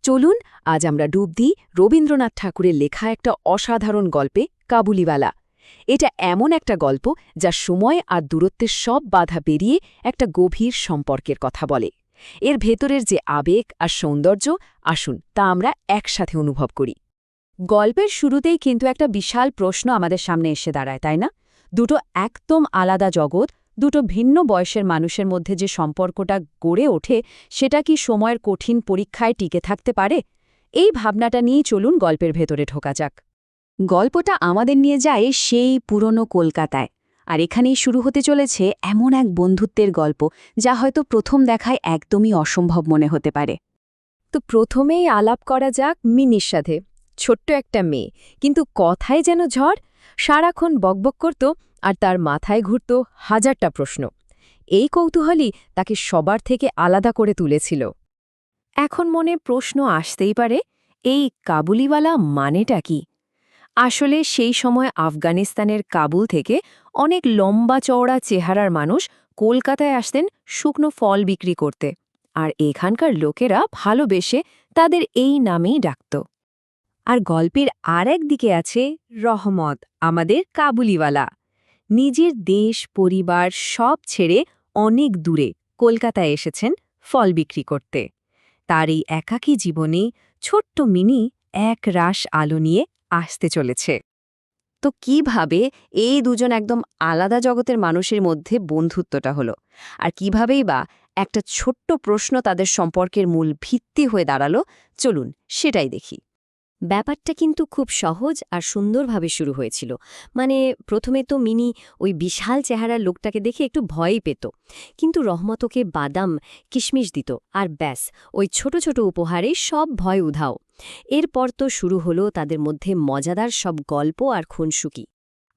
চলুন আজ আমরা ডুব দিই রবীন্দ্রনাথ ঠাকুরের লেখা একটা অসাধারণ গল্পে কাবুলিওয়ালা। এটা এমন একটা গল্প যা সময় আর দূরত্বের সব বাধা পেরিয়ে একটা গভীর সম্পর্কের কথা বলে। এর ভেতরের যে আবেগ আর সৌন্দর্য, আসুন তা আমরা একসাথে অনুভব করি। গল্পের শুরুতেই কিন্তু একটা বিশাল প্রশ্ন আমাদের সামনে এসে দাঁড়ায়, তাই না? দুটো একদম আলাদা জগৎ, দুটো ভিন্ন বয়সের মানুষের মধ্যে যে সম্পর্কটা গড়ে ওঠে, সেটা কি সময়ের কঠিন পরীক্ষায় টিকে থাকতে পারে? এই ভাবনাটা নিয়েই চলুন গল্পের ভেতরে ঢোকা যাক। গল্পটা আমাদের নিয়ে যায় সেই পুরনো কলকাতায়, আর এখানেই শুরু হতে চলেছে এমন এক বন্ধুত্বের গল্প যা হয়তো প্রথম দেখায় একদমই অসম্ভব মনে হতে পারে। তো প্রথমেই আলাপ করা যাক মিনির সাথে। ছোট্ট একটা মেয়ে, কিন্তু কথায় যেন ঝড়, সারাক্ষণ বকবক করত আর তার মাথায় ঘুরত হাজারটা প্রশ্ন। এই কৌতূহলই তাকে সবার থেকে আলাদা করে তুলেছিল। এখন মনে প্রশ্ন আসতেই পারে, এই কাবুলিওয়ালা মানেটা কি? আসলে সেই সময় আফগানিস্তানের কাবুল থেকে অনেক লম্বা চওড়া চেহারার মানুষ কলকাতায় আসতেন শুকনো ফল বিক্রি করতে, আর এখানকার লোকেরা ভালোবেসে তাদের এই নামেই ডাকত। আর গল্পের আর একদিকে আছে রহমত, আমাদের কাবুলিওয়ালা। নিজের দেশ পরিবার সব ছেড়ে অনেক দূরে কলকাতায় এসেছেন ফল বিক্রি করতে। তার এই একাকী জীবনে ছোট্ট মিনি এক রাশ আলো নিয়ে আসতে চলেছে। তো কিভাবে এই দুজন একদম আলাদা জগতের মানুষের মধ্যে বন্ধুত্বটা হলো, আর কিভাবেই বা একটা ছোট্ট প্রশ্ন তাদের সম্পর্কের মূল ভিত্তি হয়ে দাঁড়ালো, চলুন সেটাই দেখি। ব্যাপারটা কিন্তু খুব সহজ আর সুন্দরভাবে শুরু হয়েছিল। মানে প্রথমে তো মিনি ওই বিশাল চেহারার লোকটাকে দেখে একটু ভয়ই পেত, কিন্তু রহমত ওকে বাদাম কিশমিশ দিত, আর ব্যাস ওই ছোট ছোট উপহারে সব ভয় উধাও। এরপর তো শুরু হলো তাদের মধ্যে মজাদার সব গল্প আর খুনসুকি।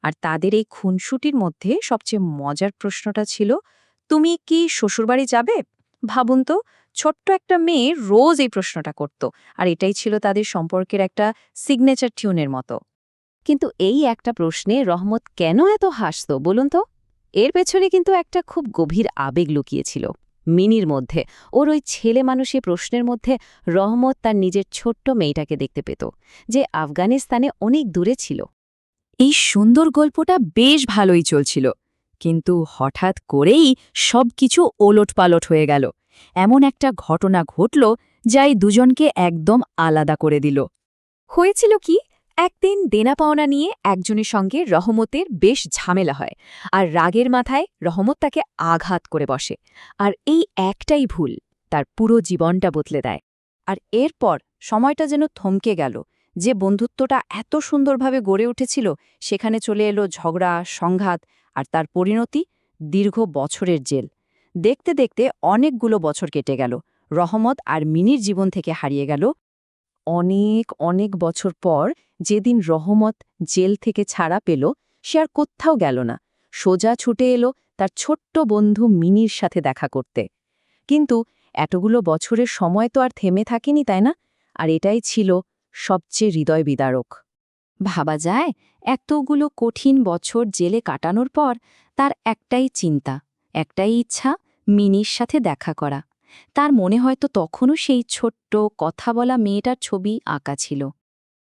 আর তাদের এই খুনসুটির মধ্যে সবচেয়ে মজার প্রশ্নটা ছিল, তুমি কি শ্বশুরবাড়ি যাবে? ভাবুন তো, ছোট্ট একটা মেয়ে রোজ এই প্রশ্নটা করত, আর এটাই ছিল তাদের সম্পর্কের একটা সিগনেচার টিউনের মতো। কিন্তু এই একটা প্রশ্নে রহমত কেন এত হাসত বলুন তো? এর পেছনে কিন্তু একটা খুব গভীর আবেগ লুকিয়েছিল মিনির মধ্যে। ওর ওই ছেলে মানুষের প্রশ্নের মধ্যে রহমত তার নিজের ছোট্ট মেয়েটাকে দেখতে পেত, যে আফগানিস্তানে অনেক দূরে ছিল। এই সুন্দর গল্পটা বেশ ভালোই চলছিল, কিন্তু হঠাৎ করেই সবকিছু ওলটপালট হয়ে গেল। এমন একটা ঘটনা ঘটল যা এই দুজনকে একদম আলাদা করে দিল। হয়েছিল কি, একদিন দেনা পাওনা নিয়ে একজনের সঙ্গে রহমতের বেশ ঝামেলা হয়, আর রাগের মাথায় রহমত তাকে আঘাত করে বসে। আর এই একটাই ভুল তার পুরো জীবনটা বদলে দেয়। আর এরপর সময়টা যেন থমকে গেল। যে বন্ধুত্বটা এত সুন্দরভাবে গড়ে উঠেছিল, সেখানে চলে এলো ঝগড়া, সংঘাত, আর তার পরিণতি দীর্ঘ বছরের জেল। দেখতে দেখতে অনেকগুলো বছর কেটে গেল। রহমত আর মিনির জীবন থেকে হারিয়ে গেল অনেক অনেক বছর পর। যেদিন রহমত জেল থেকে ছাড়া পেল, সে আর কোথাও গেল না, সোজা ছুটে এলো তার ছোট্ট বন্ধু মিনির সাথে দেখা করতে। কিন্তু এতগুলো বছরের সময় তো আর থেমে থাকেনি, তাই না? আর এটাই ছিল সবচেয়ে হৃদয় বিদারক। ভাবা যায়, এতগুলো কঠিন বছর জেলে কাটানোর পর তার একটাই চিন্তা, একটাই ইচ্ছা, মিনির সাথে দেখা করা। তার মনে হয়তো তখনও সেই ছোট্ট কথা বলা মেয়েটার ছবি আঁকা ছিল।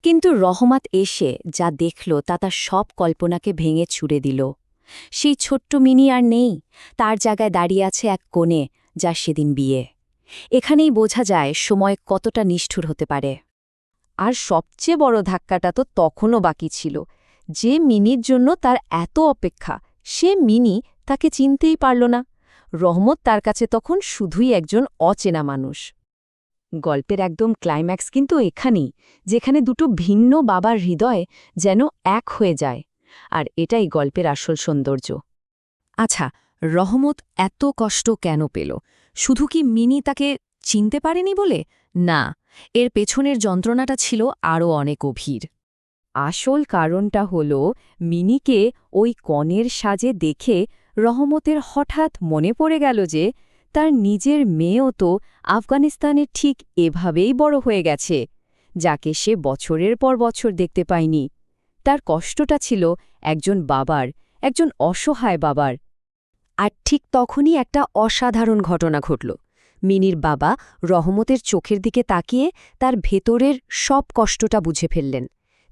কিন্তু রহমত এসে যা দেখল তা তার সব কল্পনাকে ভেঙে ছুড়ে দিল। সেই ছোট্ট মিনি আর নেই, তার জায়গায় দাঁড়িয়ে আছে এক কোণে, যা সেদিন বিয়ে। এখানেই বোঝা যায় সময় কতটা নিষ্ঠুর হতে পারে। আর সবচেয়ে বড় ধাক্কাটা তো তখনও বাকি ছিল। যে মিনির জন্য তার এত অপেক্ষা, সে মিনি তাকে চিনতেই পারল না। রহমত তার কাছে তখন শুধুই একজন অচেনা মানুষ। গল্পের একদম ক্লাইম্যাক্স কিন্তু এখানেই, যেখানে দুটো ভিন্ন বাবার হৃদয় যেন এক হয়ে যায়। আর এটাই গল্পের আসল সৌন্দর্য। আচ্ছা, রহমত এত কষ্ট কেন পেল? শুধু কি মিনি তাকে চিনতে পারেনি বলে? না, এর পেছনের যন্ত্রণাটা ছিল আরও অনেক গভীর। আসল কারণটা হল, মিনিকে ওই কনের সাজে দেখে রহমতের হঠাৎ মনে পড়ে গেল যে তার নিজের মেয়েও তো আফগানিস্তানে ঠিক এভাবেই বড় হয়ে গেছে, যাকে সে বছরের পর বছর দেখতে পায়নি। তার কষ্টটা ছিল একজন বাবার, একজন অসহায় বাবার। আর ঠিক তখনই একটা অসাধারণ ঘটনা ঘটল। মিনির বাবা রহমতের চোখের দিকে তাকিয়ে তার ভেতরের সব কষ্টটা বুঝে ফেললেন।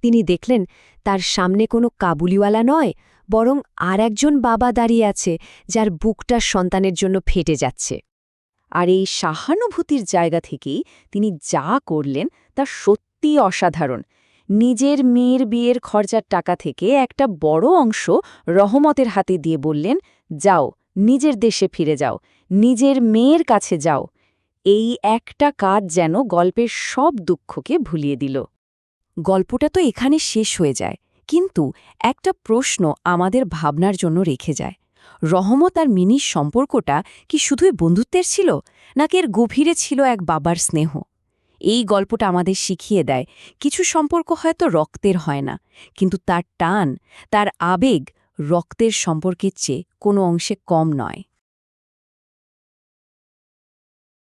তিনি দেখলেন তার সামনে কোনো কাবুলিওয়ালা নয়, বরং আর একজন বাবা দাঁড়িয়ে আছে যার বুকটা সন্তানের জন্য ফেটে যাচ্ছে। আর এই সহানুভূতির জায়গা থেকেই তিনি যা করলেন তা সত্যিই অসাধারণ। নিজের মেয়ের বিয়ের খরচার টাকা থেকে একটা বড় অংশ রহমতের হাতে দিয়ে বললেন, যাও, নিজের দেশে ফিরে যাও, নিজের মেয়ের কাছে যাও। এই একটা কাজ যেন গল্পের সব দুঃখকে ভুলিয়ে দিল। গল্পটা তো এখানে শেষ হয়ে যায়, কিন্তু একটা প্রশ্ন আমাদের ভাবনার জন্য রেখে যায়। রহমত আর মিনির সম্পর্কটা কি শুধুই বন্ধুত্বের ছিল, নাকি এর গভীরে ছিল এক বাবার স্নেহ? এই গল্পটা আমাদের শিখিয়ে দেয় কিছু সম্পর্ক হয়তো রক্তের হয় না, কিন্তু তার টান, তার আবেগ রক্তের সম্পর্কের চেয়ে কোনো অংশে কম নয়।